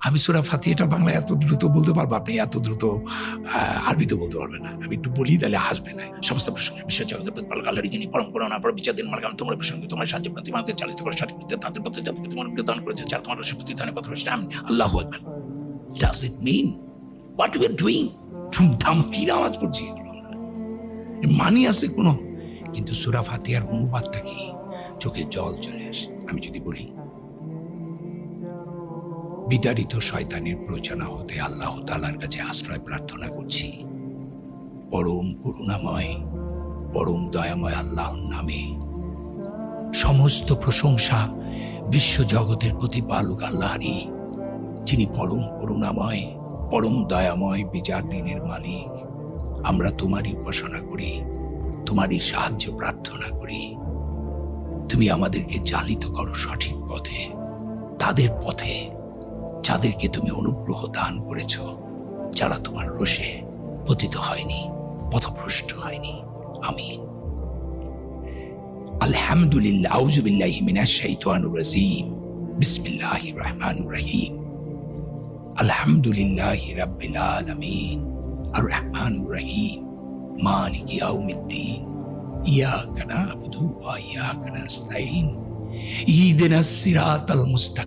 আমি সূরা ফাতিহাটা বাংলায় এত দ্রুত বলতে পারবো, আপনি এত দ্রুত আরবিতে বলতে পারবেন না। আমি একটু বলি তাহলে হাসবে না। সমস্ত প্রসঙ্গে বিশ্ব জগতের প্রতিপালক আল্লাহরই যিনি পরম করুণা পরম বিচারদিন মালিক, আমি তোমার প্রসঙ্গে তোমার সাহায্য প্রার্থী, তোমাদের চালিত করে সঠিক পথে তাদের পথে যাদেরকে তোমার দান করেছে, যারা তোমার রসে প্রতিদানে কথা বলছে। আমি আল্লাহু আকবার। Does it mean what we are doing? ধুমধাম কি আওয়াজ করছি, মানি আছে কোনো? কিন্তু সূরা ফাতিহার অনুবাদটা কি? চোখে জল চলে আসে। আমি যদি বলি বিতাড়িত শয়তানের প্ররোচনা হতে আল্লাহ তাআলার কাছে আশ্রয় প্রার্থনা করছি, পরম করুণাময় পরম দয়াময় আল্লাহর নামে। সমস্ত প্রশংসা বিশ্ব জগতের প্রতিপালক আল্লাহরই, যিনি পরম করুণাময় পরম দয়াময় বিচার দিনের মালিক। আমরা তোমারই উপাসনা করি, তোমারই সাহায্য প্রার্থনা করি। তুমি আমাদেরকে চালিত করো সঠিক পথে, তাদের পথে যাদেরকে তুমি অনুগ্রহ দান করেছ, যারা তোমার রোষে পতিত হয়নি, পথভ্রষ্ট হয়নি। আমিন। আলহামদুলিল্লাহ। আউযু বিল্লাহি মিনাশ শাইতানির রাজীম। বিসমিল্লাহির রহমানির রহিম। আলহামদুলিল্লাহি রাব্বিল আলামিন আর রহমানির রহিম মালিকি ইয়াউমিদ্দিন ইয়াকা না'বুদু ওয়া ইয়াকা নাস্তাঈন ইহদিনাস সিরাতাল মুস্তাকিম